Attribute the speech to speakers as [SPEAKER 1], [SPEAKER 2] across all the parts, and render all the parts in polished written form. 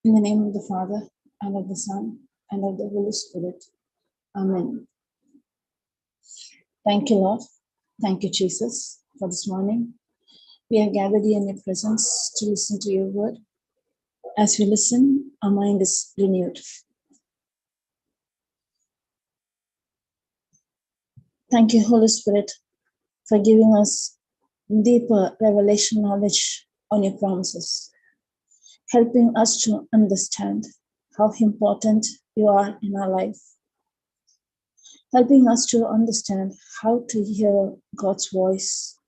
[SPEAKER 1] In the name of the Father, and of the Son, and of the Holy Spirit. Amen. Thank you, Lord. Thank you, Jesus, for this morning. We are gathered here in your presence to listen to your word. As we listen, our mind is renewed. Thank you, Holy Spirit, for giving us deeper revelation knowledge on your promises, helping us to understand how important you are in our life, helping us to understand how to hear God's voice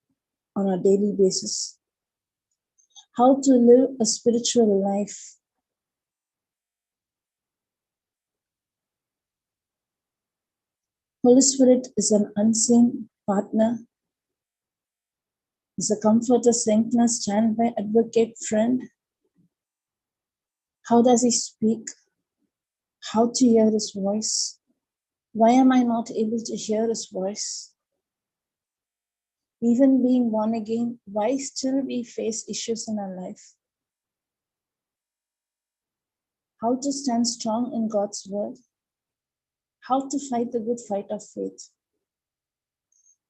[SPEAKER 1] on a daily basis, how to live a spiritual life. Holy Spirit is an unseen partner, is a comforter, strengthener, standby, advocate, friend. How does he speak? How to hear his voice? Why am I not able to hear his voice? Even being born again, why still we face issues in our life? How to stand strong in God's word? How to fight the good fight of faith?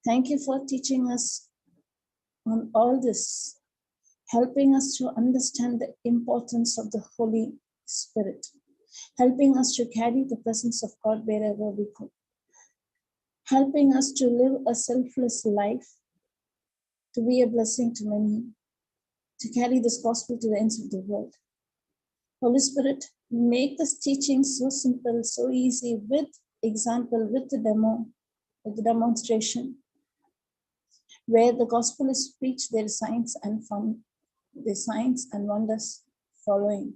[SPEAKER 1] Thank you for teaching us on all this, helping us to understand the importance of the Holy Spirit, helping us to carry the presence of God wherever we go, helping us to live a selfless life, to be a blessing to many, to carry this gospel to the ends of the world. Holy Spirit, make this teaching so simple, so easy, with example, with the demo, with the demonstration. Where the gospel is preached, there is signs and wonders following.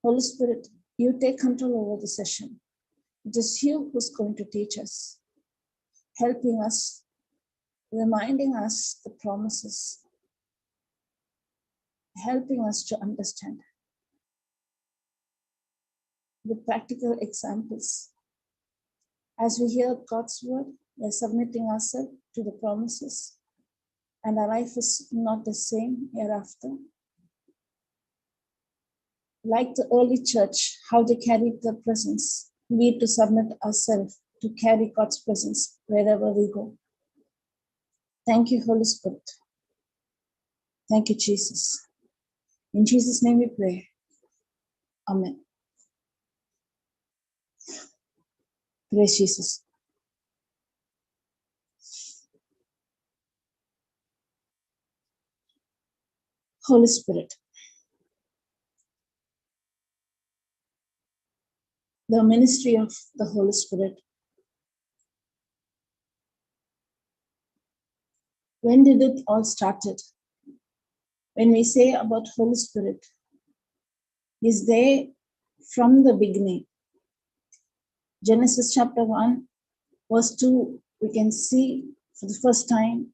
[SPEAKER 1] Holy Spirit, you take control over the session. It is you who's going to teach us, helping us, reminding us the promises, helping us to understand the practical examples. As we hear God's word, we are submitting ourselves to the promises, and our life is not the same hereafter. Like the early church, how they carried the presence, we need to submit ourselves to carry God's presence wherever we go. Thank you, Holy Spirit. Thank you, Jesus. In Jesus' name we pray. Amen. Praise Jesus. Holy Spirit. The ministry of the Holy Spirit. When did it all started? When we say about Holy Spirit, He's there from the beginning. Genesis chapter 1, verse 2, we can see for the first time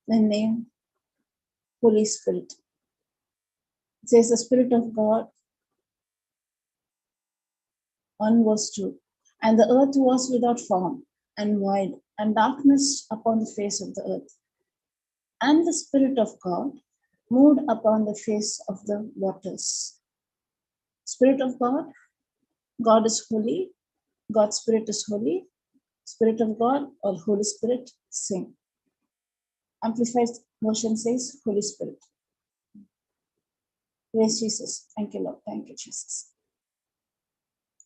[SPEAKER 1] the name Holy Spirit. It says the Spirit of God, 1 verse 2. And the earth was without form and void, and darkness upon the face of the earth. And the Spirit of God moved upon the face of the waters. Spirit of God, God is holy, God's Spirit is holy, Spirit of God or Holy Spirit, same. Amplified version says Holy Spirit. Praise Jesus. Thank you, Lord. Thank you, Jesus.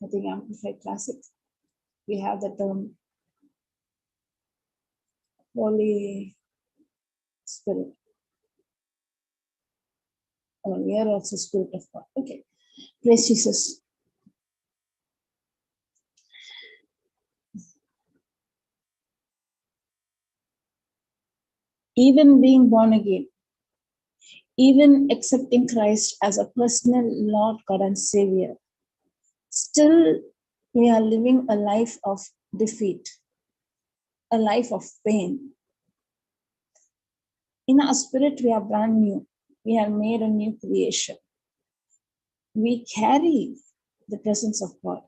[SPEAKER 1] I think Amplified Classic, we have the term Holy Spirit. Oh, we are also Spirit of God. Okay. Praise Jesus. Even being born again, even accepting Christ as a personal Lord, God, and Savior, still we are living a life of defeat, a life of pain. In our spirit, we are brand new. We are made a new creation. We carry the presence of God.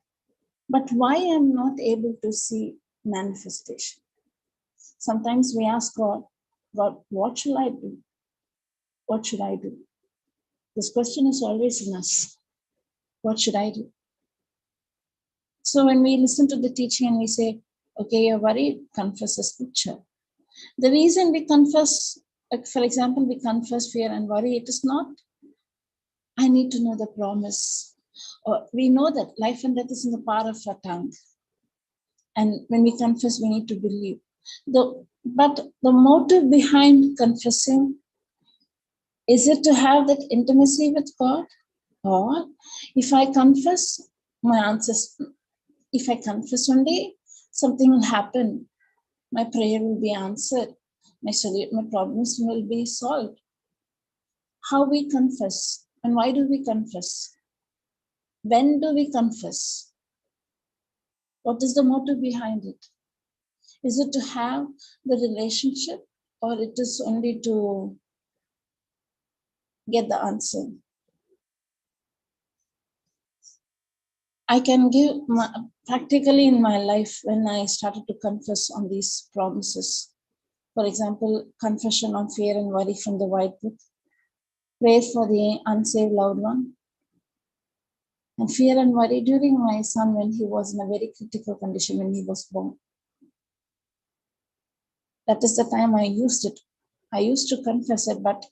[SPEAKER 1] But why am I not able to see manifestation? Sometimes we ask God, God, what shall I do? What should I do? This question is always in us. What should I do? So when we listen to the teaching and we say, okay, you're worried, confess the scripture. The reason we confess, like for example, we confess fear and worry, it is not, I need to know the promise. Or we know that life and death is in the power of our tongue. And when we confess, we need to believe. But the motive behind confessing, is it to have that intimacy with God? Or if I confess, my answers, if I confess only, something will happen. My prayer will be answered. My problems will be solved. How we confess and why do we confess? When do we confess? What is the motive behind it? Is it to have the relationship or it is only to get the answer? I can give practically in my life when I started to confess on these promises. For example, confession on fear and worry from the White Book, prayer for the unsaved loved one, and fear and worry during my son when he was in a very critical condition when he was born. That is the time I used it. I used to confess it, but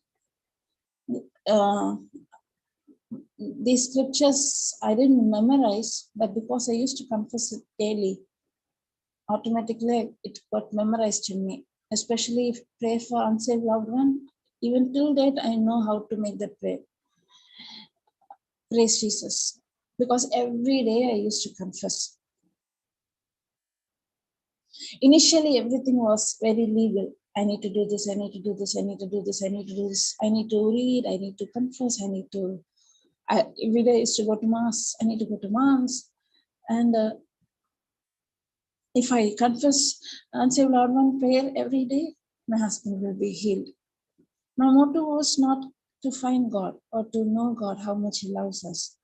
[SPEAKER 1] these scriptures I didn't memorize, but because I used to confess it daily, automatically it got memorized in me. Especially if pray for unsaved loved one, even till date I know how to make that prayer. Praise Jesus. Because every day I used to confess. Initially, everything was very legal. I need to do this, I need to do this, I need to do this, I need to do this, I need to read, I need to confess, every day I used to go to Mass, I need to go to Mass. And if I confess unsaved loved one prayer every day, my husband will be healed. My motto was not to find God or to know God how much He loves us,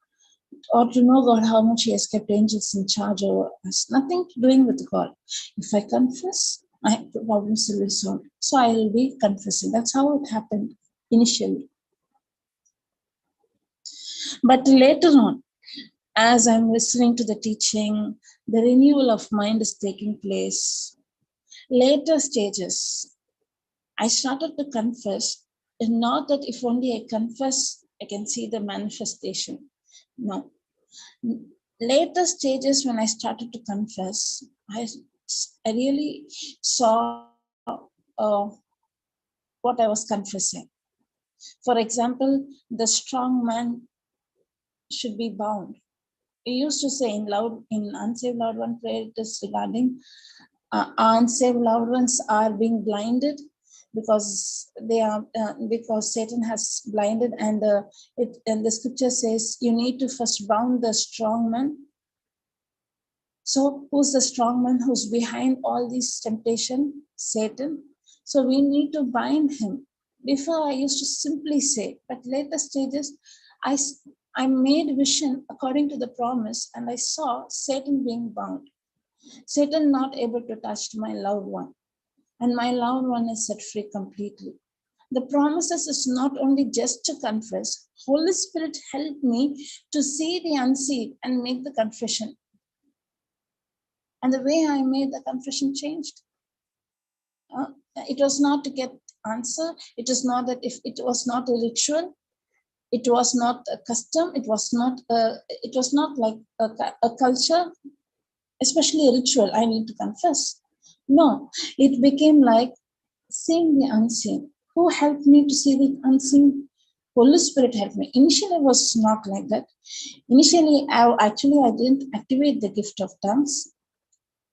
[SPEAKER 1] or to know God how much He has kept angels in charge over us. Nothing doing with God. If I confess, my problems will be solved. So I will be confessing. That's how it happened initially. But later on, as I'm listening to the teaching, the renewal of mind is taking place. Later stages, I started to confess, and not that if only I confess, I can see the manifestation. No. Later stages when I started to confess, I really saw what I was confessing. For example, the strong man should be bound. We used to say in unsaved loved one prayer, it is regarding unsaved loved ones are being blinded because because Satan has blinded, and the scripture says you need to first bound the strong man. So who's the strong man who's behind all these temptation? Satan. So we need to bind him. Before I used to simply say, but later stages, I made vision according to the promise, and I saw Satan being bound. Satan not able to touch my loved one, and my loved one is set free completely. The promises is not only just to confess. Holy Spirit helped me to see the unseen and make the confession. And the way I made the confession changed. It was not to get answer. It is not that if it was not a ritual, it was not a custom. It was not like a culture, especially a ritual. I need to confess. No, it became like seeing the unseen. Who helped me to see the unseen? Holy Spirit helped me. Initially, it was not like that. Initially, I didn't activate the gift of tongues.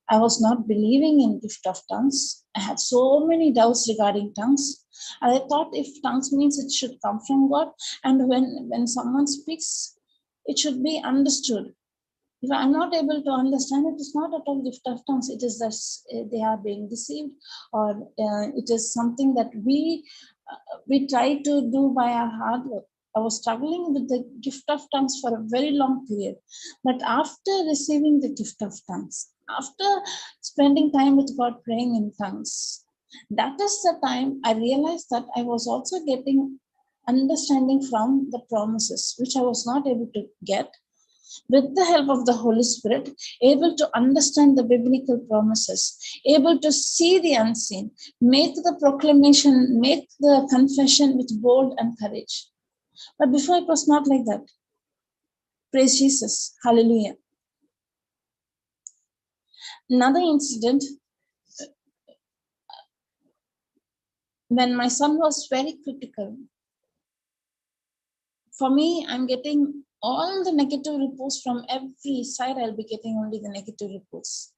[SPEAKER 1] I was not believing in gift of tongues. I had so many doubts regarding tongues. And I thought if tongues means it should come from God, and when someone speaks, it should be understood. If I'm not able to understand, it is not at all gift of tongues. It is that they are being deceived, or it is something that we try to do by our hard work. I was struggling with the gift of tongues for a very long period. But after receiving the gift of tongues, after spending time with God praying in tongues, that is the time I realized that I was also getting understanding from the promises, which I was not able to get. With the help of the Holy Spirit, able to understand the biblical promises, able to see the unseen, make the proclamation, make the confession with bold and courage. But before it was not like that. Praise Jesus. Hallelujah. Another incident, when my son was very critical. For me, I'm getting all the negative reports from every side. I'll be getting only the negative reports.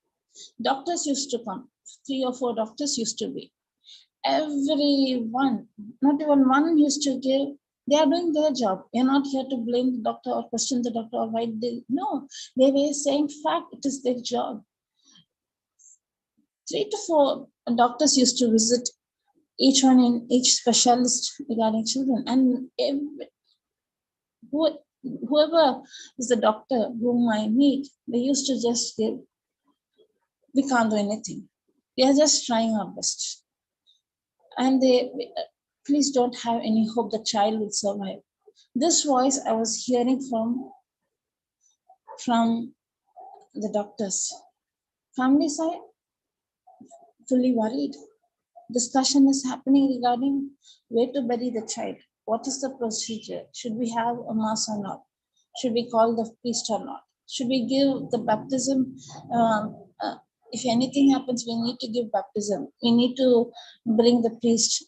[SPEAKER 1] Doctors used to come. 3 or 4 doctors used to be. Everyone, not even one used to give. They are doing their job. You're not here to blame the doctor or question the doctor or why they. No, they were saying fact, it is their job. 3 to 4 doctors used to visit, each one in each specialist regarding children. And whoever is the doctor whom I meet, they used to just give, we can't do anything. We are just trying our best. And they, please don't have any hope the child will survive. This voice I was hearing from the doctors. Family side, fully worried. Discussion is happening regarding where to bury the child. What is the procedure? Should we have a mass or not? Should we call the priest or not? Should we give the baptism? If anything happens, we need to give baptism. We need to bring the priest.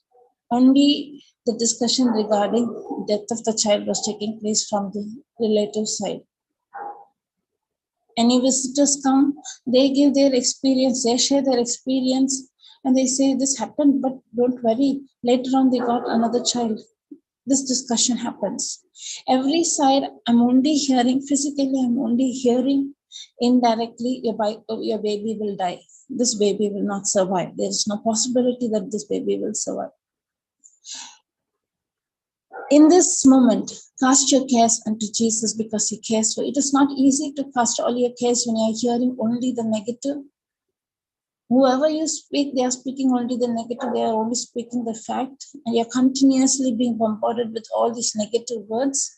[SPEAKER 1] Only the discussion regarding death of the child was taking place from the relative side. Any visitors come, they give their experience, they share their experience, and they say this happened, but don't worry. Later on, they got another child. This discussion happens. Every side, I'm only hearing, physically, I'm only hearing indirectly, your baby will die. This baby will not survive. There is no possibility that this baby will survive. In this moment, cast your cares unto Jesus because he cares for you. It is not easy to cast all your cares when you are hearing only the negative. Whoever you speak, they are speaking only the negative. They are only speaking the fact. And you're continuously being bombarded with all these negative words.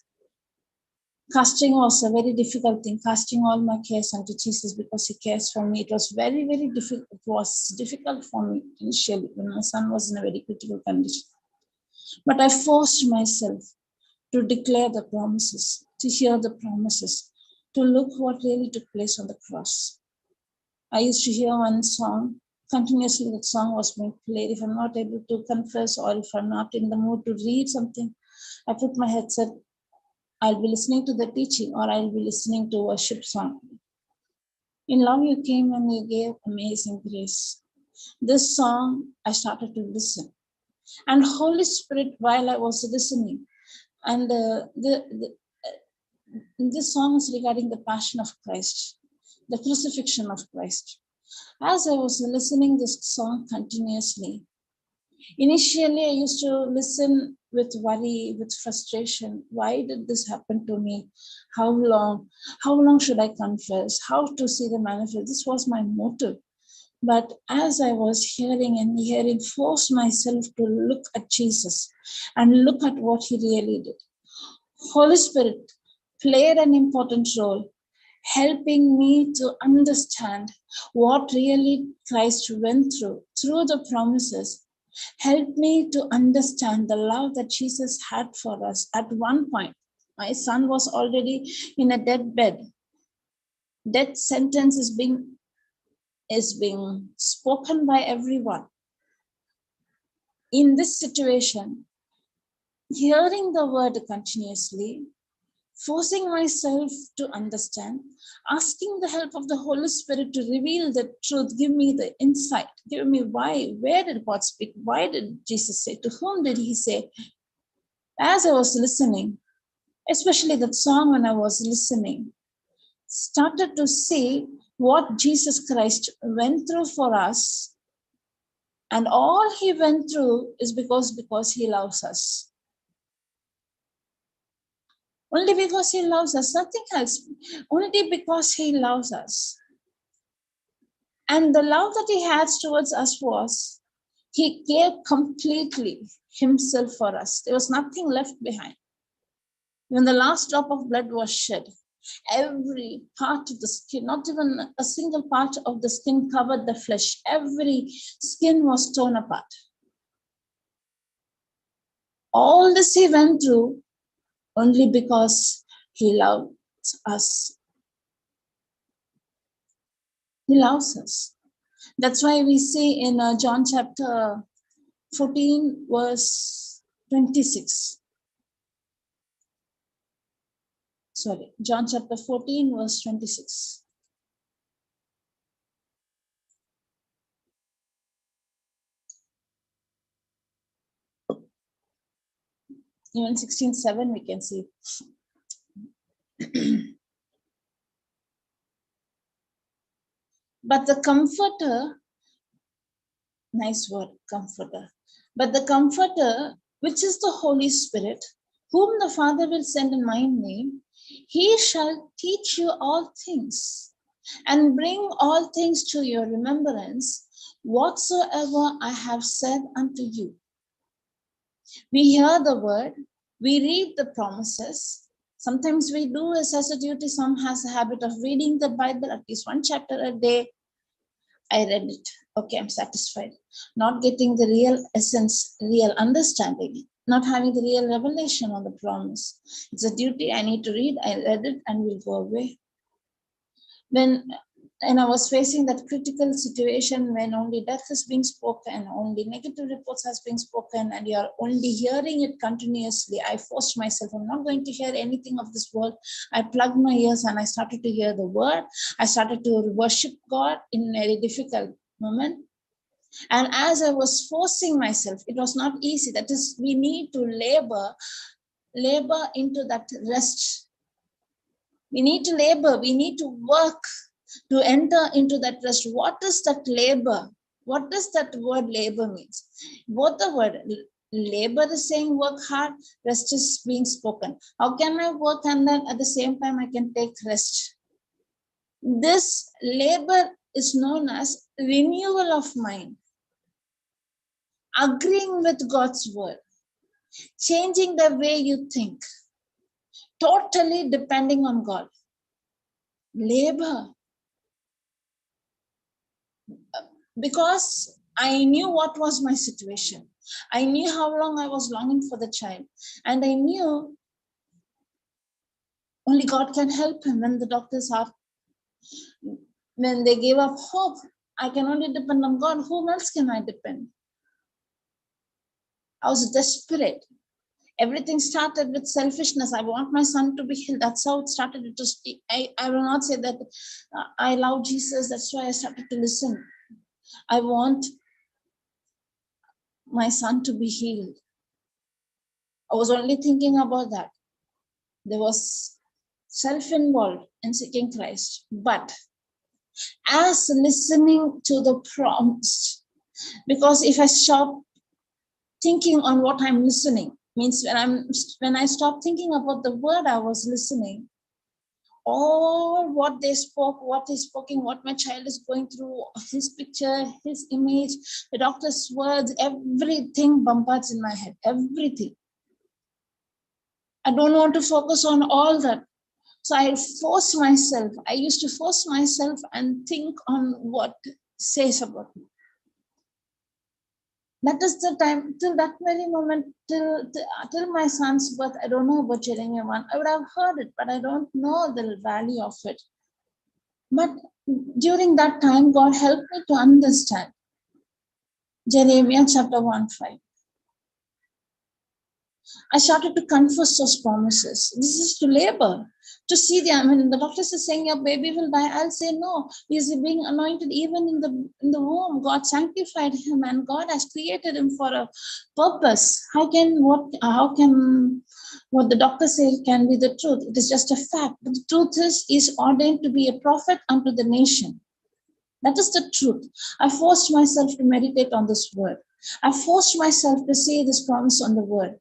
[SPEAKER 1] Casting was a very difficult thing. Casting all my cares unto Jesus because he cares for me. It was very, very difficult. It was difficult for me initially when my son was in a very critical condition. But I forced myself to declare the promises, to hear the promises, to look what really took place on the cross. I used to hear one song, continuously that song was being played. If I'm not able to confess or if I'm not in the mood to read something, I put my headset, I'll be listening to the teaching or I'll be listening to worship song. In love you came and you gave amazing grace. This song, I started to listen. And Holy Spirit, while I was listening, and this song is regarding the passion of Christ, the crucifixion of Christ. As I was listening this song continuously, initially I used to listen with worry, with frustration. Why did this happen to me? How long? How long should I confess? How to see the manifest? This was my motive. But as I was hearing, forced myself to look at Jesus and look at what he really did. Holy Spirit played an important role, helping me to understand what really Christ went through the promises. Help me to understand the love that Jesus had for us. At one point, my son was already in a deathbed. Death sentence is being spoken by everyone. In this situation, hearing the word continuously, forcing myself to understand, asking the help of the Holy Spirit to reveal the truth, give me the insight, give me why, where did God speak, why did Jesus say, to whom did he say? As I was listening, especially that song when I was listening, started to see what Jesus Christ went through for us. And all he went through is because he loves us. Only because he loves us, nothing else. Only because he loves us. And the love that he has towards us was, he gave completely. himself for us. There was nothing left behind. When the last drop of blood was shed, every part of the skin, not even a single part of the skin covered the flesh. Every skin was torn apart. All this he went through only because he loved us. He loves us. That's why we see in John chapter 14, verse 26. Sorry, John chapter 14, verse 26. Even 16:7 we can see. But the Comforter, nice word, Comforter. But the Comforter, which is the Holy Spirit, whom the Father will send in my name, he shall teach you all things and bring all things to your remembrance, whatsoever I have said unto you. We hear the word, we read the promises. Sometimes we do as a duty. Some has a habit of reading the Bible, at least one chapter a day. I read it. Okay, I'm satisfied. Not getting the real essence, real understanding, not having the real revelation on the promise. It's a duty I need to read. I read it and will go away. And I was facing that critical situation when only death is being spoken, only negative reports has been spoken, and you're only hearing it continuously. I forced myself, I'm not going to hear anything of this world. I plugged my ears and I started to hear the word. I started to worship God in a very difficult moment. And as I was forcing myself, it was not easy. That is, we need to labor into that rest. We need to labor, we need to work to enter into that rest. What is that labor? What does that word labor means? Both the word labor is saying work hard, rest is being spoken. How can I work and then at the same time I can take rest? This labor is known as renewal of mind, agreeing with God's word, changing the way you think, totally depending on God. Labor. Because I knew what was my situation. I knew how long I was longing for the child. And I knew only God can help him. When the doctors are, when they gave up hope, I can only depend on God. Whom else can I depend? I was desperate. Everything started with selfishness. I want my son to be healed. That's how it started. It was, I will not say that I love Jesus. That's why I started to listen. I want my son to be healed. I was only thinking about that. There was self-involved in seeking Christ. But as listening to the promise, because if I stop thinking on what I'm listening, means when I stop thinking about the word I was listening, all what they spoke, what is spoken, what my child is going through, his picture, his image, the doctor's words, everything bombards in my head, everything. I don't want to focus on all that. So I force myself. I used to force myself and think on what says about me. That is the time, till that very moment, till my son's birth, I don't know about Jeremiah 1. I would have heard it, but I don't know the value of it. But during that time, God helped me to understand Jeremiah chapter 1:5. I started to confess those promises. This is to labor, to see the doctors are saying your baby will die. I'll say no. He's being anointed even in the womb. God sanctified him and God has created him for a purpose. How can what the doctor says can be the truth? It is just a fact. But the truth is ordained to be a prophet unto the nation. That is the truth. I forced myself to meditate on this word. I forced myself to say this promise on the word.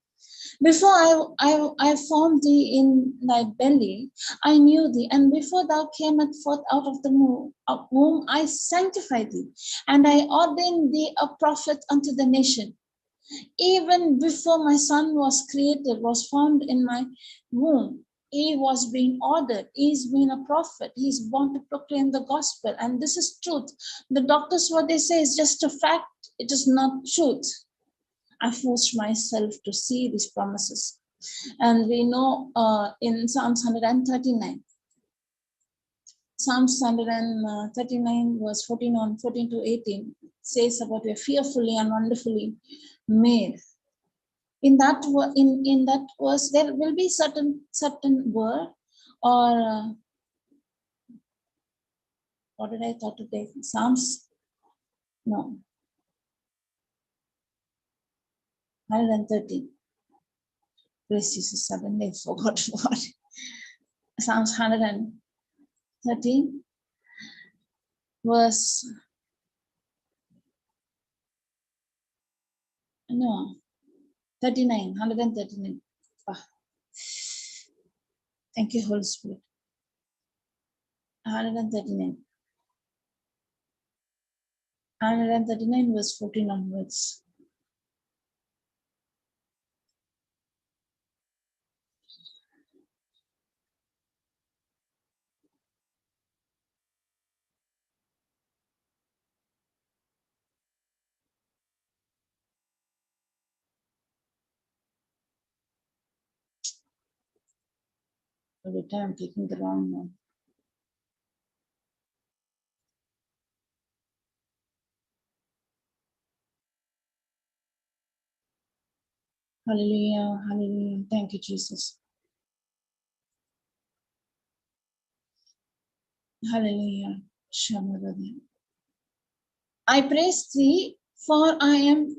[SPEAKER 1] Before I formed thee in thy belly, I knew thee. And before thou camest forth out of the womb, I sanctified thee. And I ordained thee a prophet unto the nation. Even before my son was created, was formed in my womb, he was being ordered. He's been a prophet. He's born to proclaim the gospel. And this is truth. The doctors, what they say is just a fact. It is not truth. I forced myself to see these promises. And we know in Psalms 139, Psalms 139 verse 14 to 18 says about we are fearfully and wonderfully made. In that verse, there will be certain word or what did I thought today? Psalms, no, 113. Praise Jesus, suddenly I forgot what. Psalms 113, verse, no, 39, 139. Ah. Thank you, Holy Spirit. 139. 139 verse 14 onwards. Every time I'm taking the wrong one. Hallelujah, hallelujah. Thank you, Jesus. Hallelujah. I praise thee, for I am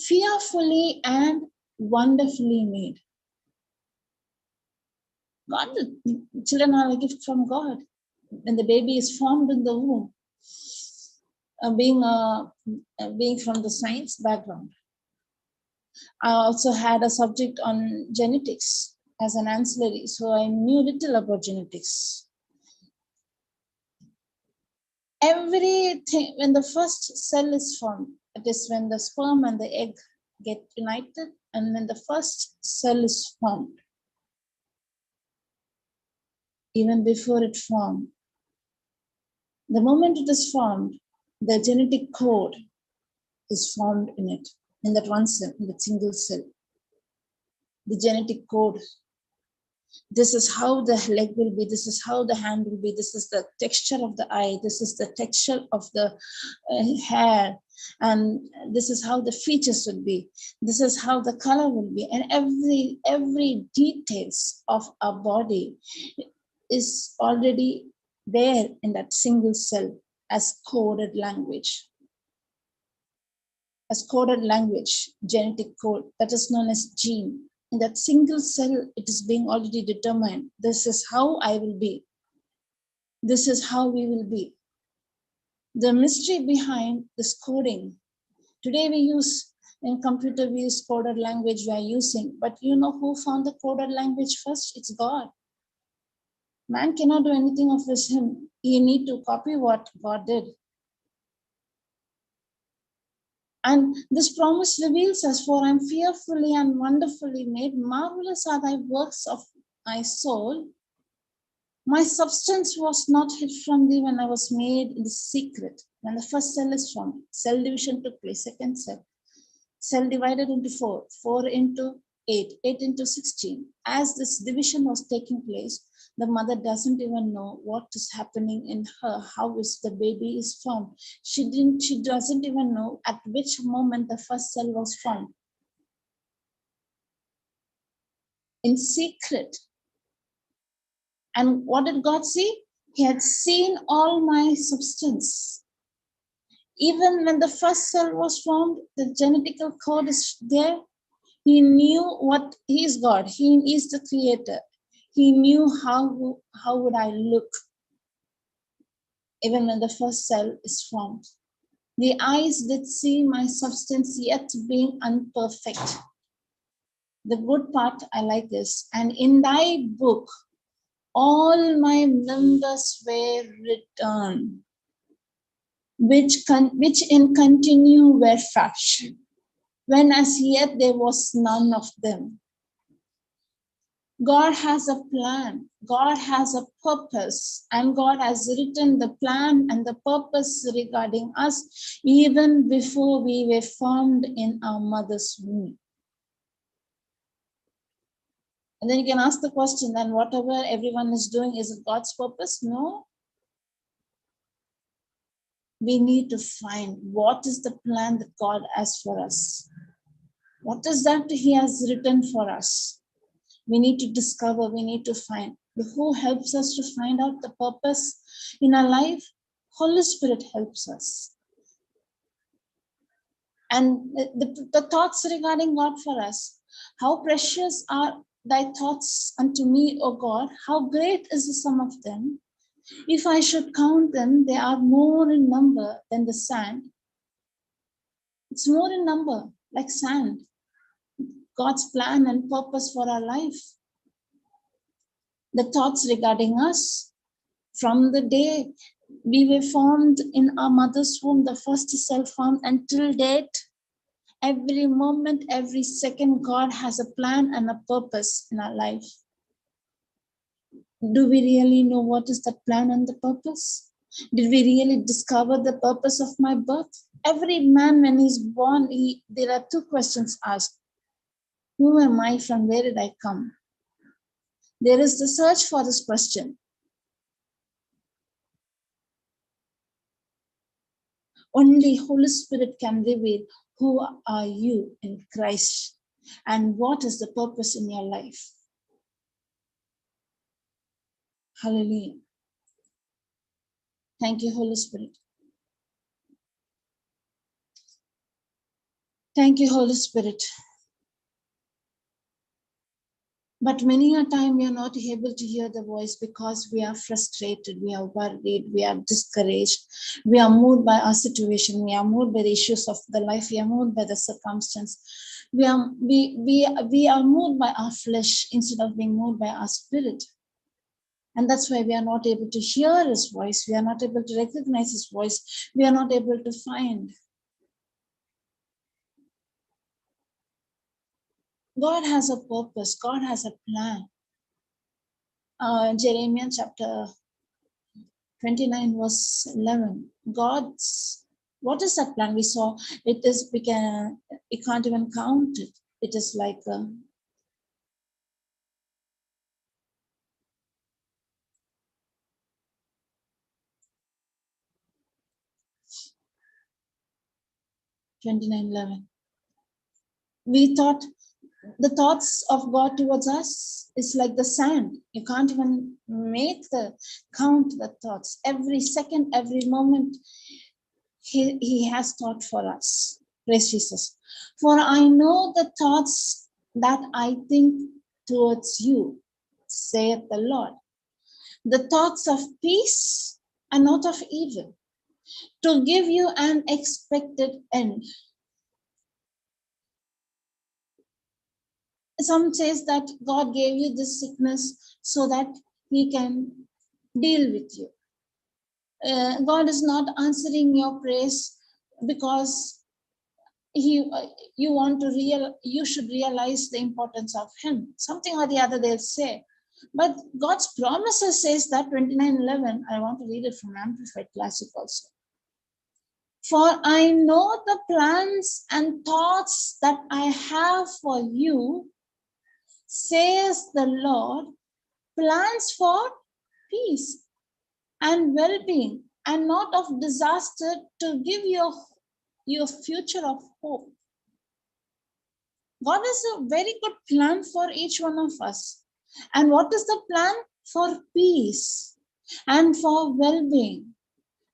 [SPEAKER 1] fearfully and wonderfully made. God, the children are a gift from God. When the baby is formed in the womb, being from the science background, I also had a subject on genetics as an ancillary, so I knew little about genetics. Everything, when the first cell is formed, it is when the sperm and the egg get united, and when the first cell is formed, even before it formed, the moment it is formed, the genetic code is formed in it, in that one cell, in that single cell. The genetic code. This is how the leg will be, this is how the hand will be, this is the texture of the eye, this is the texture of the hair, and this is how the features would be, this is how the color will be, and every details of our body is already there in that single cell as coded language. As coded language, genetic code, that is known as gene. In that single cell, it is being already determined. This is how I will be. This is how we will be. The mystery behind this coding. Today we use, in computer, we use coded language we are using. But you know who found the coded language first? It's God. Man cannot do anything of him. You need to copy what God did. And this promise reveals us, for I am fearfully and wonderfully made. Marvelous are thy works of my soul. My substance was not hid from thee when I was made in the secret. When the first cell is formed, cell division took place, second cell divided into 4, 4 into 8, 8 into 16. As this division was taking place, the mother doesn't even know what is happening in her, how is the baby is formed. She doesn't even know at which moment the first cell was formed. In secret. And what did God see? He had seen all my substance. Even when the first cell was formed, the genetical code is there. He knew what he is God. He is the creator. He knew how would I look even when the first cell is formed. The eyes did see my substance yet being unperfect. The good part I like is, and in thy book, all my members were written, which in continue were fashioned. when as yet there was none of them. God has a plan, God has a purpose, and God has written the plan and the purpose regarding us even before we were formed in our mother's womb. And then you can ask the question, then whatever everyone is doing, is it God's purpose? No. We need to find what is the plan that God has for us. What is that He has written for us? We need to discover, we need to find. Who helps us to find out the purpose in our life? Holy Spirit helps us. And the thoughts regarding God for us. How precious are thy thoughts unto me, O God? How great is the sum of them? If I should count them, they are more in number than the sand. It's more in number, like sand. God's plan and purpose for our life. The thoughts regarding us from the day we were formed in our mother's womb, the first self formed, until date, every moment, every second, God has a plan and a purpose in our life. Do we really know what is that plan and the purpose? Did we really discover the purpose of my birth? Every man, when he's born, there are two questions asked. Who am I? From where did I come? There is the search for this question. Only Holy Spirit can reveal who are you in Christ and what is the purpose in your life. Hallelujah. Thank you, Holy Spirit. Thank you, Holy Spirit. But many a time we are not able to hear the voice because we are frustrated, we are worried, we are discouraged, we are moved by our situation, we are moved by the issues of the life, we are moved by the circumstance, we are moved by our flesh instead of being moved by our spirit. And that's why we are not able to hear His voice, we are not able to recognize His voice, we are not able to find. God has a purpose, God has a plan. Jeremiah chapter 29 verse 11. What is that plan? We saw it is, we can't even count it. It is like 29:11. We thought the thoughts of God towards us is like the sand. You can't even count the thoughts. Every second, every moment, He has thought for us. Praise Jesus. For I know the thoughts that I think towards you, saith the Lord. The thoughts of peace and not of evil, to give you an expected end. Some says that God gave you this sickness so that He can deal with you. God is not answering your prayers because you should realize the importance of Him. Something or the other they'll say. But God's promises says that 29:11. I want to read it from Amplified Classic also. For I know the plans and thoughts that I have for you, says the Lord, plans for peace and well-being and not of disaster, to give you your future of hope. God has a very good plan for each one of us. And what is the plan? For peace and for well-being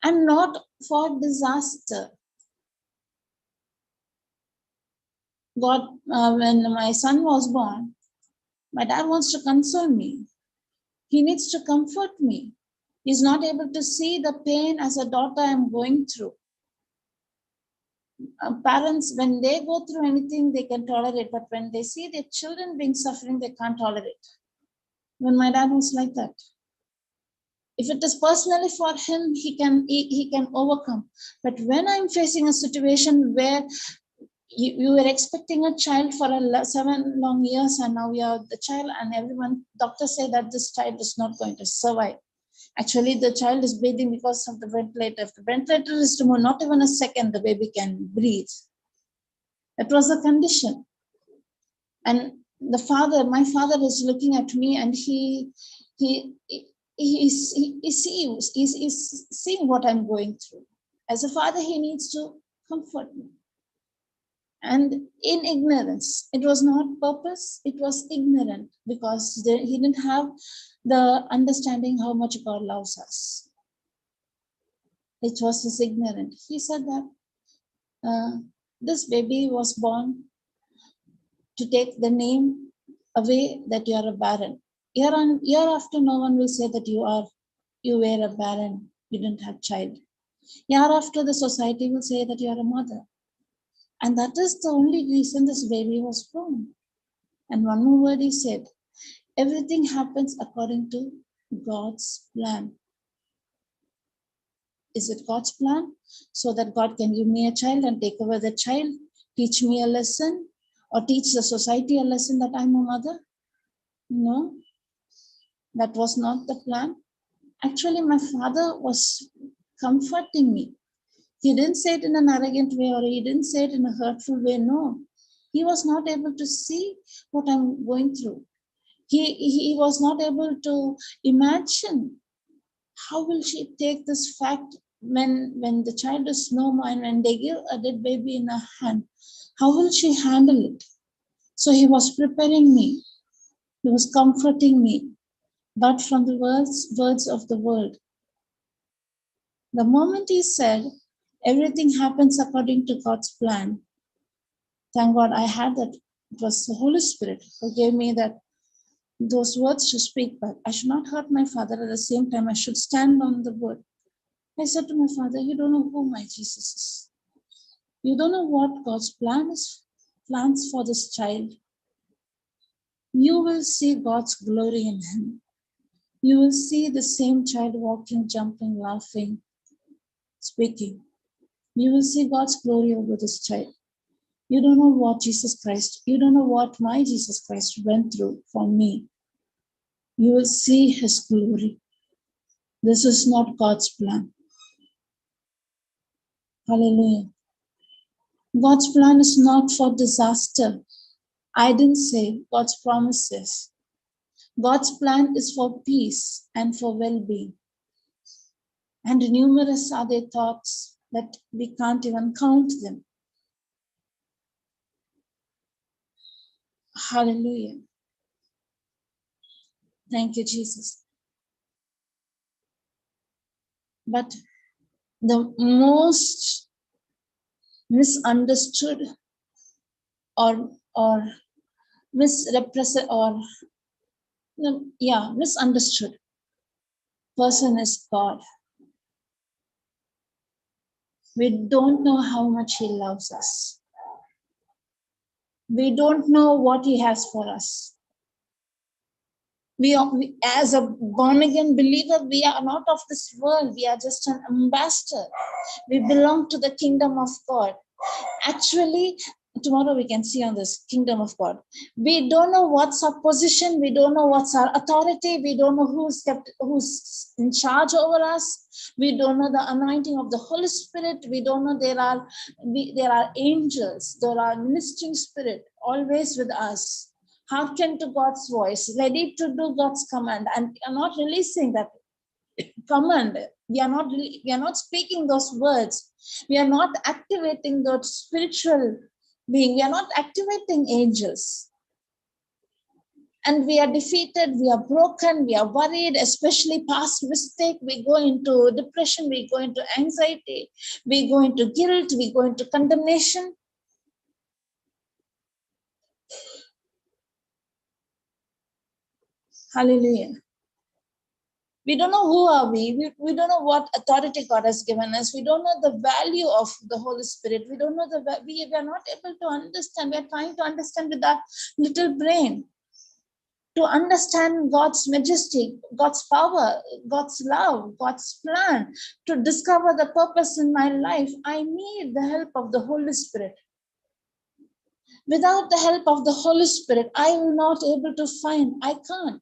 [SPEAKER 1] and not for disaster. God, when my son was born, my dad wants to console me. He needs to comfort me. He's not able to see the pain as a daughter I'm going through. Parents, when they go through anything, they can tolerate, but when they see their children being suffering, they can't tolerate. When my dad was like that. If it is personally for him, he can overcome. But when I'm facing a situation where you were expecting a child for 7 long years, and now you are the child, and everyone, doctors say that this child is not going to survive. Actually, the child is breathing because of the ventilator. If the ventilator is removed, not even a second, the baby can breathe. That was the condition. And my father is looking at me, and he's seeing what I'm going through. As a father, he needs to comfort me. And in ignorance, it was not purpose, it was ignorant, because he didn't have the understanding how much God loves us. It was his ignorance. He said that this baby was born to take the name away that you are a barren. Year after, no one will say that you were a barren, you didn't have child. Year after, the society will say that you are a mother. And that is the only reason this baby was born. And one more word he said, everything happens according to God's plan. Is it God's plan? So that God can give me a child and take away the child, teach me a lesson, or teach the society a lesson that I'm a mother? No, that was not the plan. Actually, my father was comforting me. He didn't say it in an arrogant way, or he didn't say it in a hurtful way. No, he was not able to see what I'm going through. He was not able to imagine how will she take this fact when the child is no more, and when they give a dead baby in her hand. How will she handle it? So he was preparing me. He was comforting me, but from the words of the world. The moment he said, everything happens according to God's plan, thank God I had that. It was the Holy Spirit who gave me those words to speak back. I should not hurt my father. At the same time, I should stand on the word. I said to my father, you don't know who my Jesus is. You don't know what God's plans for this child. You will see God's glory in him. You will see the same child walking, jumping, laughing, speaking. You will see God's glory over this child. You don't know what Jesus Christ, you don't know what my Jesus Christ went through for me. You will see his glory. This is not God's plan. Hallelujah. God's plan is not for disaster. I didn't say God's promises. God's plan is for peace and for well-being. And numerous are their thoughts that we can't even count them. Hallelujah. Thank you, Jesus. But the most misunderstood or misrepresent misunderstood person is God. We don't know how much he loves us. We don't know what he has for us. We, as a born-again believer, we are not of this world. We are just an ambassador. We belong to the kingdom of God. Actually, tomorrow we can see on this kingdom of God. We don't know what's our position. We don't know what's our authority. We don't know who's in charge over us. We don't know the anointing of the Holy Spirit. We don't know there are angels. There are ministering spirit always with us. Hearken to God's voice, ready to do God's command, and are not releasing that command. We are not speaking those words. We are not activating that spiritual being. We are not activating angels. And we are defeated, we are broken, we are worried, especially past mistake. We go into depression, we go into anxiety, we go into guilt, we go into condemnation. Hallelujah. We don't know who are we. We don't know what authority God has given us. We don't know the value of the Holy Spirit. We don't know we are not able to understand. We are trying to understand with that little brain. To understand God's majesty, God's power, God's love, God's plan, to discover the purpose in my life, I need the help of the Holy Spirit. Without the help of the Holy Spirit, I will not able to find. I can't.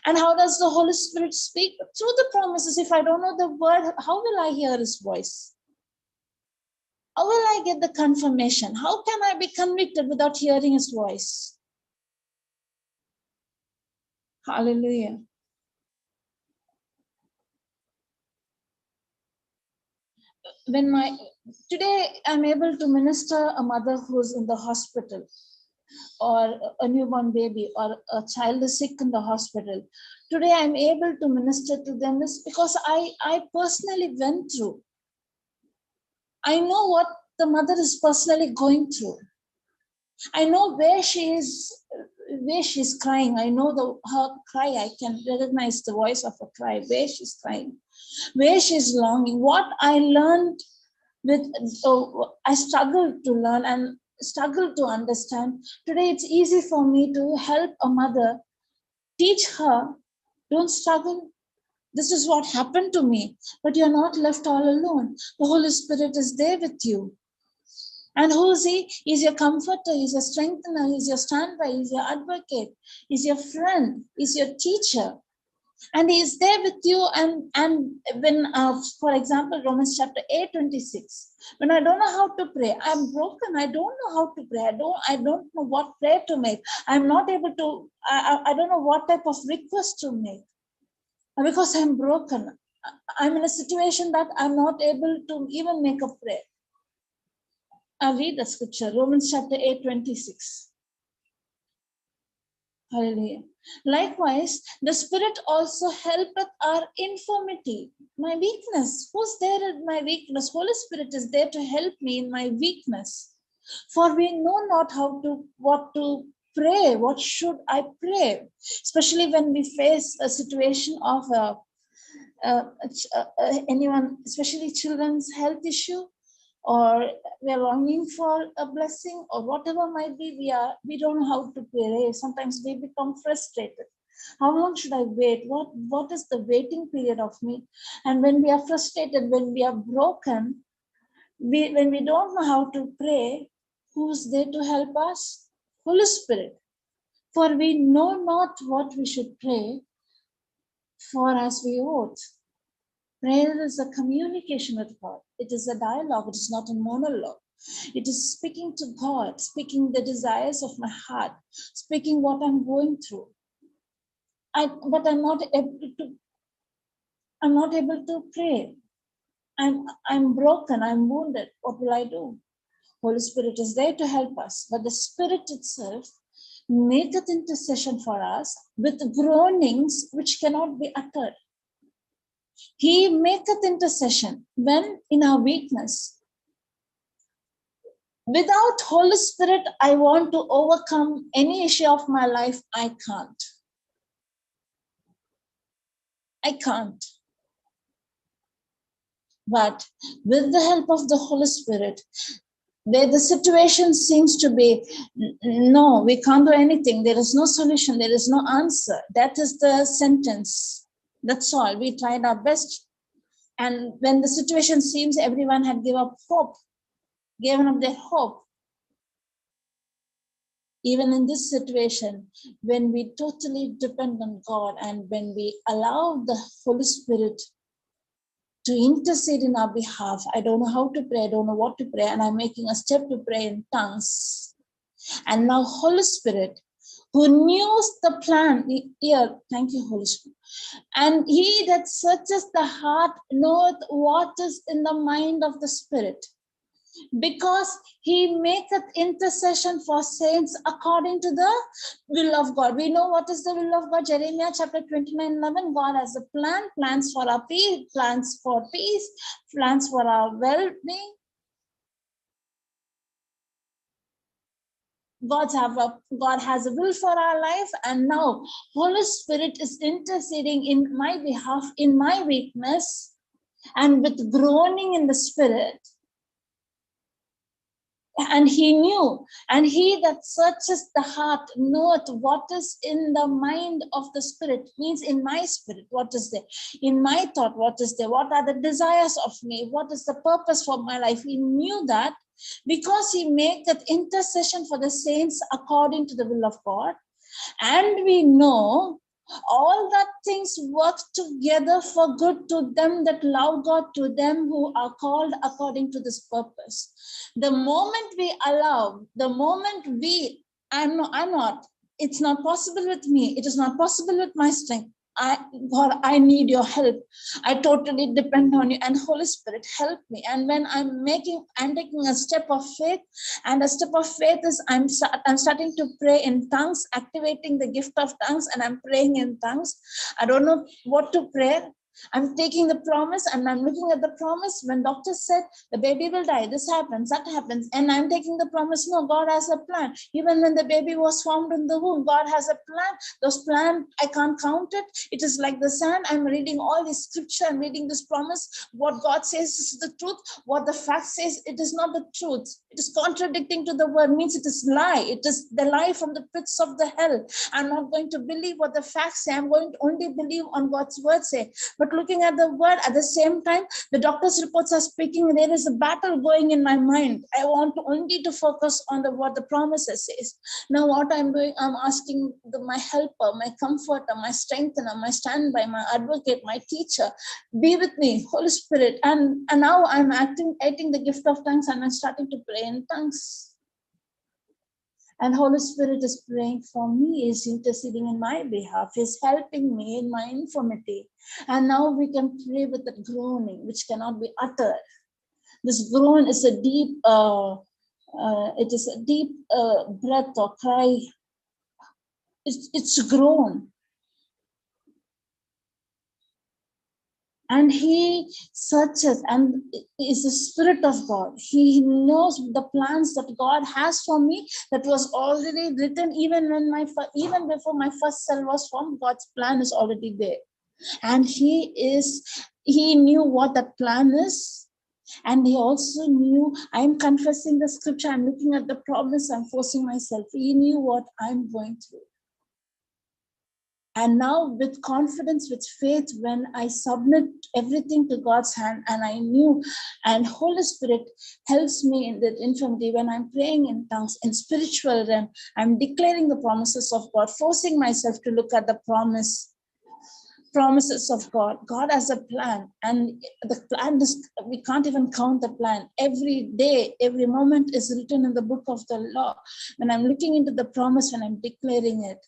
[SPEAKER 1] And how does the Holy Spirit speak? Through the promises. If I don't know the word, how will I hear his voice? How will I get the confirmation? How can I be convicted without hearing his voice? Hallelujah. Today I'm able to minister a mother who's in the hospital, or a newborn baby, or a child is sick in the hospital. Today I'm able to minister to them is because I personally went through. I know what the mother is personally going through. I know where she's crying. I know her cry. I can recognize the voice of her cry, where she's crying, where she's longing. What I learned I struggled to learn and struggled to understand. Today it's easy for me to help a mother, teach her, don't struggle. This is what happened to me, but you're not left all alone. The Holy Spirit is there with you. And who is he? He's your comforter, he's your strengthener, he's your standby, he's your advocate, he's your friend, he's your teacher. And he is there with you. And when, for example, Romans chapter 8:26, when I don't know how to pray, I'm broken. I don't know how to pray. I don't know what prayer to make. I'm not able to, I don't know what type of request to make because I'm broken. I'm in a situation that I'm not able to even make a prayer. I'll read the scripture, Romans chapter 8:26. Hallelujah. Likewise, the Spirit also helpeth our infirmity, my weakness. Who's there in my weakness? Holy Spirit is there to help me in my weakness. For we know not what to pray. What should I pray? Especially when we face a situation of anyone, especially children's health issue, or we are longing for a blessing, or whatever might be, we don't know how to pray. Sometimes we become frustrated. How long should I wait? What is the waiting period of me? And when we are frustrated, when we are broken, when we don't know how to pray, who's there to help us? Holy Spirit. For we know not what we should pray for as we ought. Prayer is a communication with God. It is a dialogue. It is not a monologue. It is speaking to God, speaking the desires of my heart, speaking what I'm going through. But I'm not able to pray. I'm broken. I'm wounded. What will I do? Holy Spirit is there to help us, but the Spirit itself maketh intercession for us with groanings which cannot be uttered. He maketh intercession when in our weakness. Without Holy Spirit, I want to overcome any issue of my life. I can't. But with the help of the Holy Spirit, where the situation seems to be, no, we can't do anything. There is no solution. There is no answer. That is the sentence. That's all. We tried our best. And when the situation seems everyone had given up their hope. Even in this situation, when we totally depend on God and when we allow the Holy Spirit to intercede in our behalf, I don't know how to pray, I don't know what to pray, and I'm making a step to pray in tongues. And now Holy Spirit, who knows the plan, here, thank you, Holy Spirit. And he that searches the heart knoweth what is in the mind of the Spirit, because he maketh intercession for saints according to the will of God. We know what is the will of God. Jeremiah chapter 29:11. God has a plan, plans for our peace, plans for peace, plans for our well-being. God has a will for our life, and now Holy Spirit is interceding in my behalf, in my weakness, and with groaning in the Spirit. And he knew, and he that searches the heart knoweth what is in the mind of the spirit, means in my spirit, what is there, in my thought, what is there, what are the desires of me, what is the purpose for my life. He knew that because he made that intercession for the saints according to the will of God. And we know all that things work together for good to them that love God, to them who are called according to this purpose. The moment we allow, the moment I'm not, it's not possible with me, it is not possible with my strength. God, I need your help. I totally depend on you, and Holy Spirit, help me. And when I'm taking a step of faith, and a step of faith is I'm starting to pray in tongues, activating the gift of tongues, and I'm praying in tongues. I don't know what to pray. I'm taking the promise and I'm looking at the promise. When doctor said the baby will die, this happens, that happens, and I'm taking the promise. No, God has a plan. Even when the baby was formed in the womb, God has a plan. Those plans, I can't count it. It is like the sand. I'm reading all this scripture. I'm reading this promise. What God says is the truth. What the fact says, it is not the truth. It is contradicting to the word, means it is lie. It is the lie from the pits of the hell. I'm not going to believe what the facts say. I'm going to only believe on God's word say. But looking at the word, at the same time, the doctor's reports are speaking. There is a battle going in my mind. I want only to focus on what the promises says. Now what I'm doing, I'm asking my helper, my comforter, my strengthener, my standby, my advocate, my teacher, be with me, Holy Spirit. And now I'm activating the gift of tongues, and I'm starting to pray in tongues. And Holy Spirit is praying for me, is interceding in my behalf, is helping me in my infirmity. And now we can pray with the groaning, which cannot be uttered. This groan is a deep, breath or cry. It's a groan. And he searches and is the Spirit of God. He knows the plans that God has for me, that was already written even before my first cell was formed. God's plan is already there. And he knew what that plan is. And he also knew, I'm confessing the scripture, I'm looking at the promise, I'm forcing myself. He knew what I'm going through. And now with confidence, with faith, when I submit everything to God's hand, and I knew, and Holy Spirit helps me in that infirmity, when I'm praying in tongues, in spiritual realm, I'm declaring the promises of God, forcing myself to look at the promises of God. God has a plan, and the plan is, we can't even count the plan. Every day, every moment is written in the book of the law. When I'm looking into the promise, when I'm declaring it,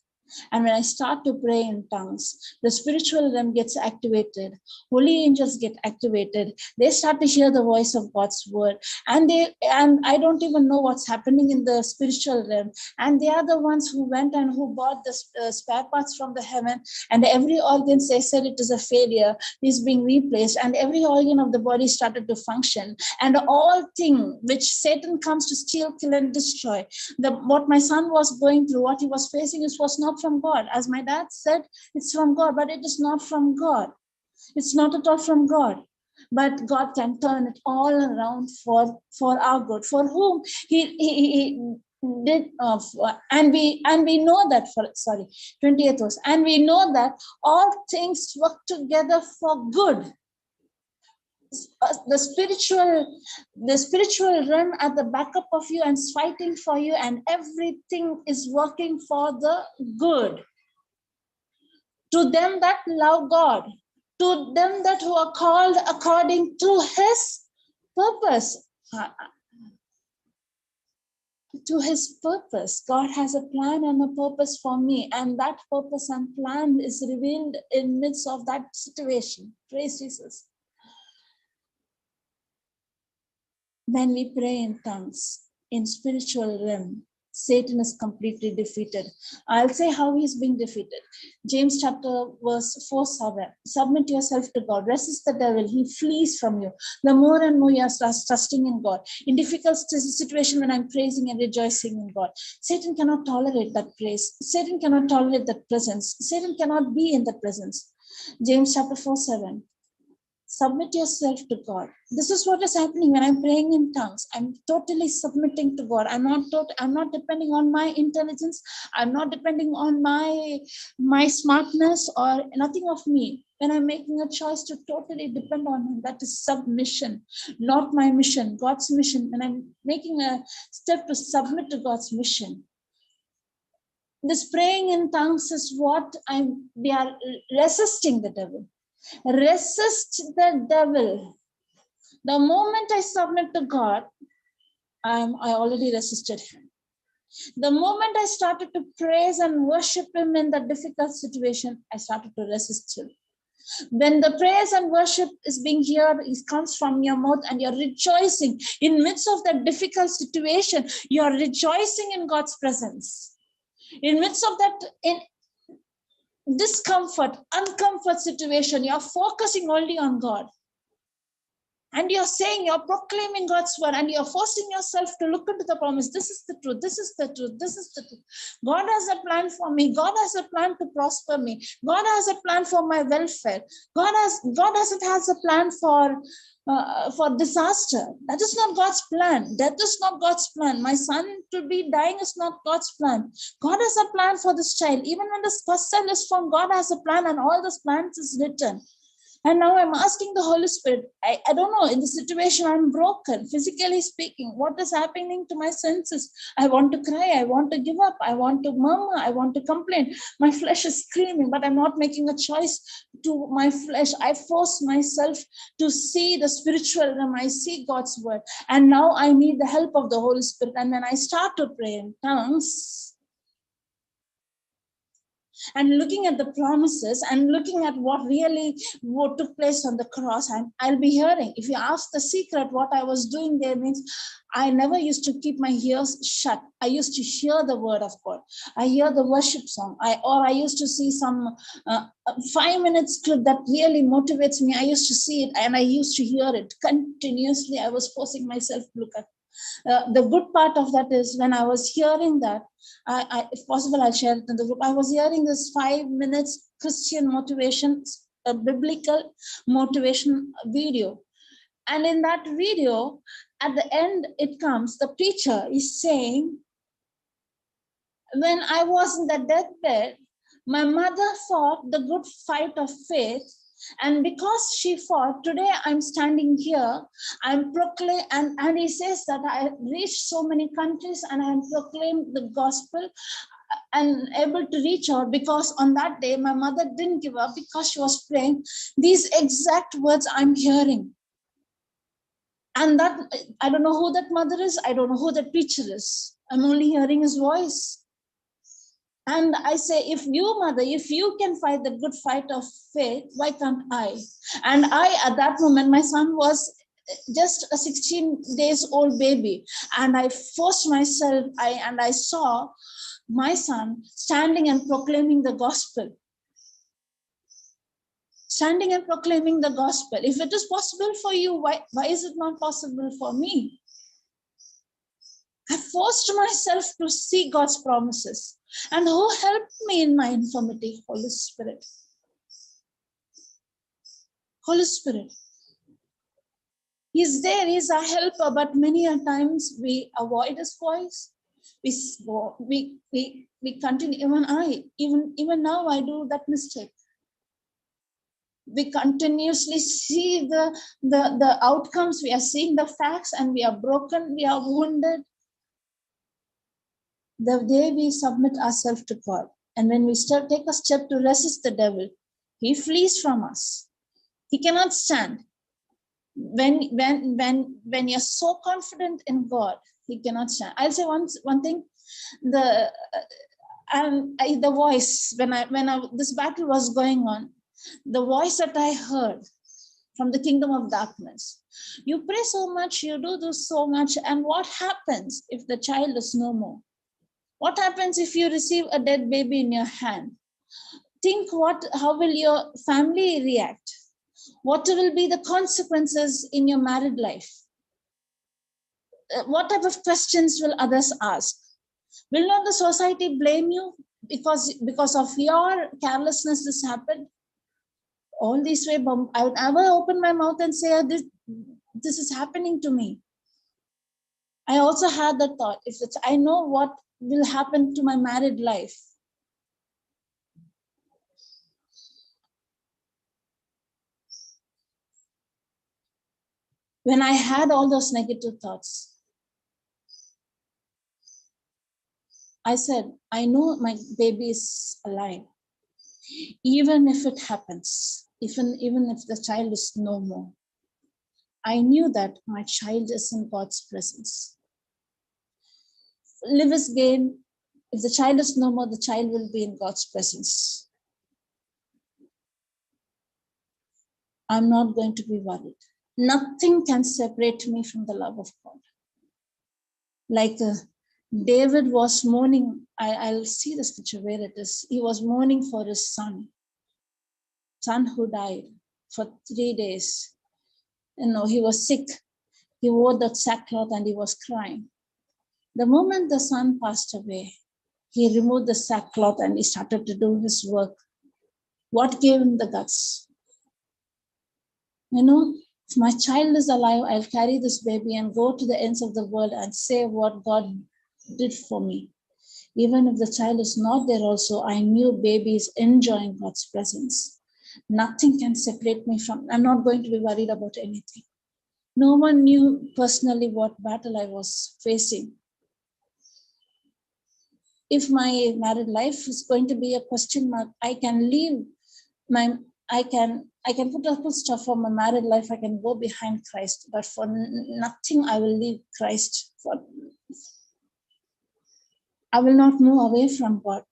[SPEAKER 1] and when I start to pray in tongues, the spiritual realm gets activated. Holy angels get activated. They start to hear the voice of God's word. And I don't even know what's happening in the spiritual realm. And they are the ones who went and who bought the spare parts from the heaven. And every organ, they said it is a failure, is being replaced. And every organ of the body started to function. And all thing which Satan comes to steal, kill, and destroy. What my son was going through, what he was facing, was not from God. As my dad said, it's from God, but it is not from God. It's not at all from God. But God can turn it all around for our good, for whom he did. And we know that 28th verse, and we know that all things work together for good. The spiritual realm at the backup of you and fighting for you, and everything is working for the good. To them that love God, to them that who are called according to his purpose. To his purpose. God has a plan and a purpose for me, and that purpose and plan is revealed in midst of that situation. Praise Jesus. When we pray in tongues, in spiritual realm, Satan is completely defeated. I'll say how he's being defeated. James chapter verse 4:7. Submit yourself to God. Resist the devil. He flees from you. The more and more you are trusting in God. In difficult situation, when I'm praising and rejoicing in God, Satan cannot tolerate that praise. Satan cannot tolerate that presence. Satan cannot be in that presence. James chapter 4:7. Submit yourself to God. This is what is happening when I'm praying in tongues. I'm totally submitting to God. I'm not depending on my intelligence. I'm not depending on my smartness or nothing of me. When I'm making a choice to totally depend on Him, that is submission, not my mission, God's mission. When I'm making a step to submit to God's mission, this praying in tongues is what we are resisting the devil. Resist the devil. The moment I submit to God, I already resisted him. The moment I started to praise and worship Him in that difficult situation, I started to resist Him. When the praise and worship is being heard, it comes from your mouth and you're rejoicing. In midst of that difficult situation, you're rejoicing in God's presence. In midst of that discomfort, uncomfort situation, you're focusing only on God. And you're saying, you're proclaiming God's word, and you're forcing yourself to look into the promise. This is the truth. This is the truth. This is the truth. God has a plan for me. God has a plan to prosper me. God has a plan for my welfare. God has a plan for disaster. That is not God's plan. Death is not God's plan. My son to be dying is not God's plan. God has a plan for this child. Even when this first cell is formed, God has a plan, and all those plans is written. And now I'm asking the Holy Spirit, I don't know, in the situation I'm broken, physically speaking, what is happening to my senses? I want to cry, I want to give up, I want to murmur, I want to complain. My flesh is screaming, but I'm not making a choice to my flesh. I force myself to see the spiritual realm, I see God's word. And now I need the help of the Holy Spirit. And when I start to pray in tongues, and looking at the promises and looking at what took place on the cross, I'll be hearing. If you ask the secret, what I was doing there means I never used to keep my ears shut. I used to hear the word of God. I hear the worship song. I used to see some 5 minutes clip that really motivates me. I used to see it and I used to hear it continuously. I was forcing myself to look at the good part of that is when I was hearing that, if possible, I'll share it in the group. I was hearing this 5 minutes Christian motivation, a biblical motivation video. And in that video, at the end, it comes, the preacher is saying, when I was in the deathbed, my mother fought the good fight of faith. And because she fought, today I'm standing here, I'm proclaiming, and he says that I reached so many countries and I proclaimed the gospel and able to reach out because on that day, my mother didn't give up because she was praying. These exact words I'm hearing. And that, I don't know who that mother is. I don't know who that preacher is. I'm only hearing his voice. And I say, if you, mother, if you can fight the good fight of faith, why can't I? And at that moment, my son was just a 16 days old baby. And I forced myself, I saw my son standing and proclaiming the gospel. Standing and proclaiming the gospel. If it is possible for you, why is it not possible for me? I forced myself to see God's promises. And who helped me in my infirmity? Holy Spirit. Holy Spirit. He's there, he's our helper, but many a times we avoid his voice. We continue, even now I do that mistake. We continuously see the outcomes, we are seeing the facts, and we are broken, we are wounded. The day we submit ourselves to God, and when we take a step to resist the devil, he flees from us. He cannot stand. When you're so confident in God, he cannot stand. I'll say one thing. The voice when this battle was going on, the voice that I heard from the kingdom of darkness. You pray so much, you do this so much, and what happens if the child is no more? What happens if you receive a dead baby in your hand? Think how will your family react? What will be the consequences in your married life? What type of questions will others ask? Will not the society blame you because of your carelessness this happened? All this way, I would never open my mouth and say, this is happening to me. I also had the thought, I know what will happen to my married life. When I had all those negative thoughts, I said, I know my baby is alive. Even if it happens, even if the child is no more, I knew that my child is in God's presence. Live is gain. If the child is no more, the child will be in God's presence. I'm not going to be worried. Nothing can separate me from the love of God. Like David was mourning, I'll see the scripture where it is. He was mourning for his son who died for 3 days. He was sick. He wore that sackcloth and he was crying. The moment the son passed away, he removed the sackcloth and he started to do his work. What gave him the guts? If my child is alive, I'll carry this baby and go to the ends of the world and say what God did for me. Even if the child is not there also, I knew baby is enjoying God's presence. Nothing can separate me from, I'm not going to be worried about anything. No one knew personally what battle I was facing. If my married life is going to be a question mark, I can leave I can put a full stop for my married life. I can go behind Christ, but for nothing I will leave Christ. I will not move away from God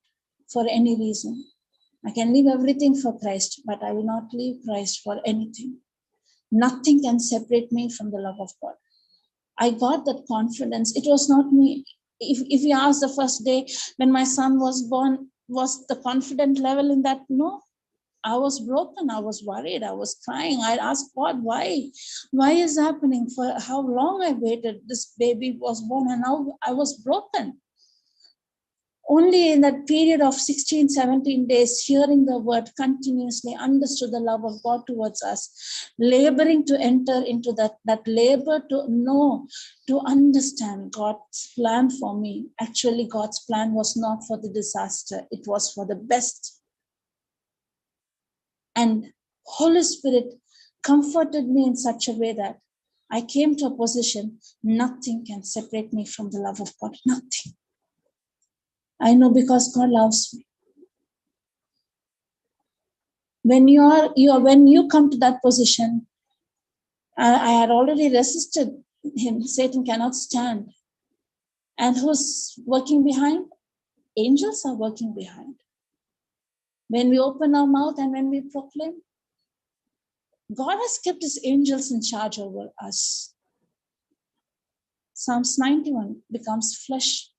[SPEAKER 1] for any reason. I can leave everything for Christ, but I will not leave Christ for anything. Nothing can separate me from the love of God. I got that confidence. It was not me. If you ask the first day when my son was born, was the confident level in that? No. I was broken. I was worried. I was crying. I asked God, why? Why is happening? For how long I waited? This baby was born and now I was broken. Only in that period of 16, 17 days, hearing the word continuously, understood the love of God towards us, laboring to enter into that labor to know, to understand God's plan for me. Actually, God's plan was not for the disaster. It was for the best. And Holy Spirit comforted me in such a way that I came to a position, nothing can separate me from the love of God. Nothing. I know because God loves me. When you come to that position, I had already resisted him. Satan cannot stand. And who's working behind? Angels are working behind. When we open our mouth and when we proclaim, God has kept his angels in charge over us. Psalms 91 becomes flesh.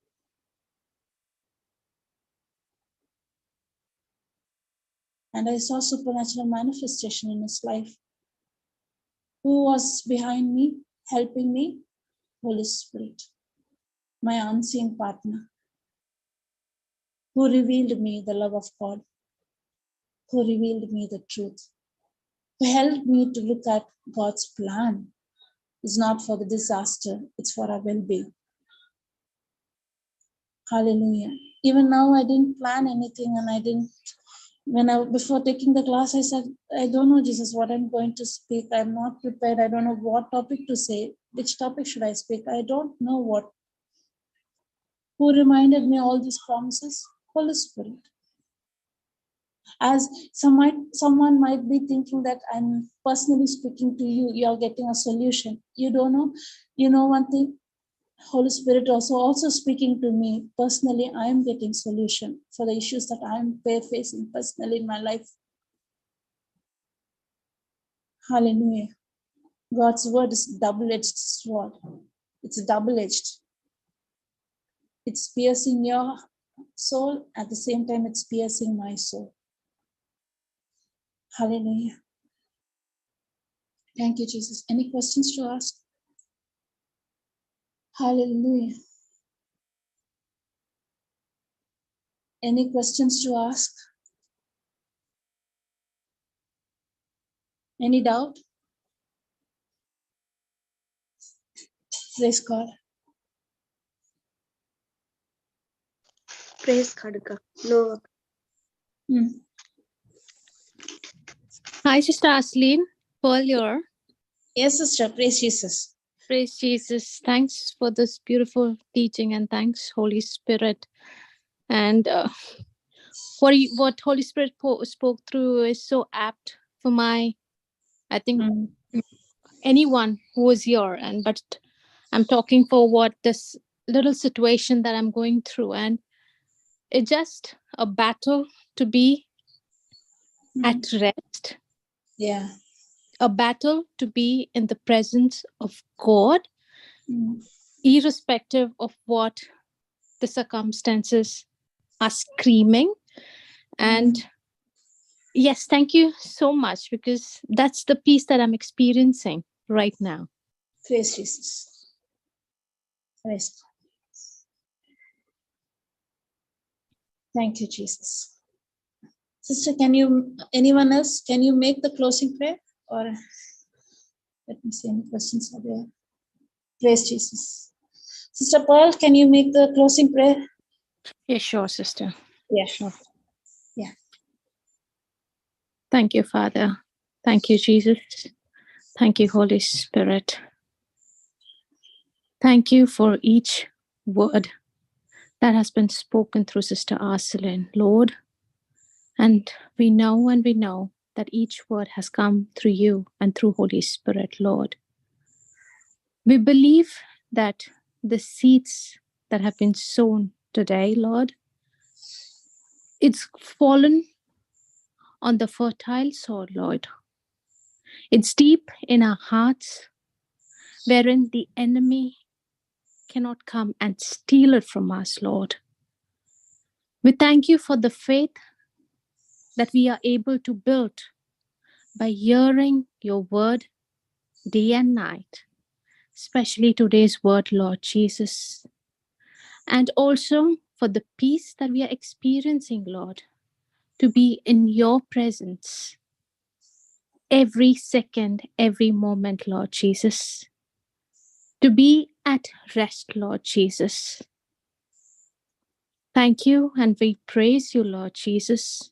[SPEAKER 1] And I saw supernatural manifestation in his life. Who was behind me, helping me? Holy Spirit, my unseen partner, who revealed me the love of God, who revealed me the truth, who helped me to look at God's plan. It's not for the disaster, it's for our well-being. Hallelujah. Even now, I didn't plan anything, and before taking the class, I said, I don't know, Jesus, what I'm going to speak. I'm not prepared. I don't know what topic to say. Which topic should I speak? I don't know what. Who reminded me all these promises? Holy Spirit. As someone might be thinking that I'm personally speaking to you, you're getting a solution. You don't know. You know one thing? Holy Spirit also speaking to me personally. I am getting solution for the issues that I am facing personally in my life. Hallelujah. God's word is a double-edged sword. It's double-edged. It's piercing your soul. At the same time, it's piercing my soul. Hallelujah. Thank you, Jesus. Any questions to ask? Hallelujah. Any questions to ask? Any doubt? Praise God.
[SPEAKER 2] Praise Khadka. No.
[SPEAKER 3] Hi, Sister Asleen. Pearl here.
[SPEAKER 1] Yes, sister. Praise Jesus.
[SPEAKER 3] Praise Jesus. Thanks for this beautiful teaching, and thanks, Holy Spirit. And what Holy Spirit spoke through is so apt for I think, anyone who is here. But I'm talking for what this little situation that I'm going through. And it's just a battle to be at rest.
[SPEAKER 1] Yeah.
[SPEAKER 3] A battle to be in the presence of God, irrespective of what the circumstances are screaming. And yes, thank you so much, because that's the peace that I'm experiencing right now.
[SPEAKER 1] Praise Jesus. Praise God. Thank you, Jesus. Sister, anyone else, can you make the closing prayer? Or let me see, any questions are there? Praise Jesus. Sister Pearl, can you make the closing prayer?
[SPEAKER 3] Yeah, sure, sister.
[SPEAKER 1] Yeah.
[SPEAKER 3] Sure.
[SPEAKER 1] Yeah.
[SPEAKER 3] Thank you, Father. Thank you, Jesus. Thank you, Holy Spirit. Thank you for each word that has been spoken through Sister Arcelin, Lord. And we know that each word has come through you and through Holy Spirit, Lord. We believe that the seeds that have been sown today, Lord, it's fallen on the fertile soil, Lord. It's deep in our hearts, wherein the enemy cannot come and steal it from us, Lord. We thank you for the faith that we are able to build by hearing your word day and night, especially today's word, Lord Jesus. And also for the peace that we are experiencing, Lord, to be in your presence every second, every moment, Lord Jesus. To be at rest, Lord Jesus. Thank you, and we praise you, Lord Jesus.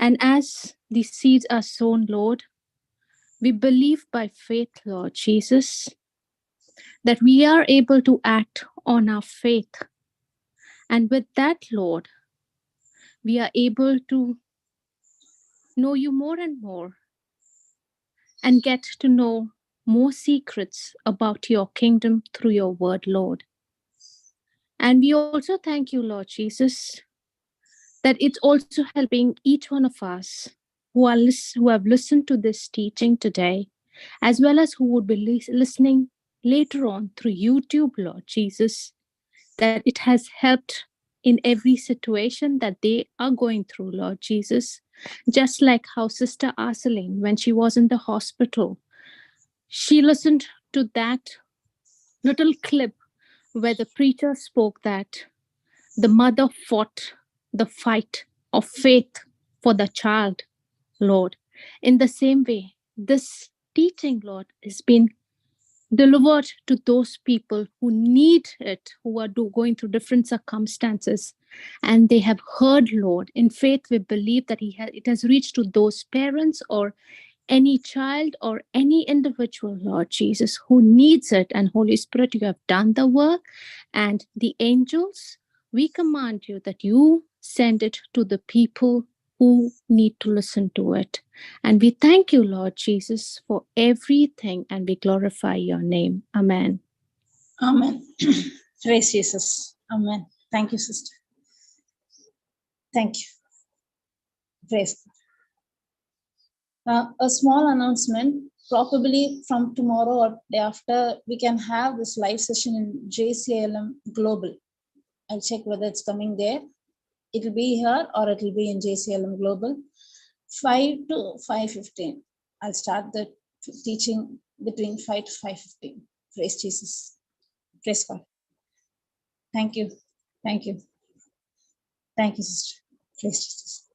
[SPEAKER 3] And as the seeds are sown, Lord, we believe by faith, Lord Jesus, that we are able to act on our faith. And with that, Lord, we are able to know you more and more and get to know more secrets about your kingdom through your word, Lord. And we also thank you, Lord Jesus, that it's also helping each one of us who have listened to this teaching today, as well as who would be listening later on through YouTube, Lord Jesus, that it has helped in every situation that they are going through, Lord Jesus. Just like how Sister Arceline, when she was in the hospital, she listened to that little clip where the preacher spoke that the mother fought the fight of faith for the child, Lord. In the same way, this teaching, Lord, has been delivered to those people who need it, who are going through different circumstances. And they have heard, Lord. In faith, we believe that it has reached to those parents or any child or any individual, Lord Jesus, who needs it. And Holy Spirit, you have done the work. And the angels, we command you that you send it to the people who need to listen to it. And we thank you, Lord Jesus, for everything, and we glorify your name. Amen.
[SPEAKER 1] Amen. Praise Jesus. Amen. Thank you, sister. Thank you. Praise God. A small announcement. Probably from tomorrow or day after, we can have this live session in JCILM Global. I'll check whether it's coming there. It will be here or it will be in JCILM Global. 5 to 5:15. I'll start the teaching between 5 to 5:15. Praise Jesus. Praise God. Thank you. Thank you. Thank you, sister. Praise Jesus.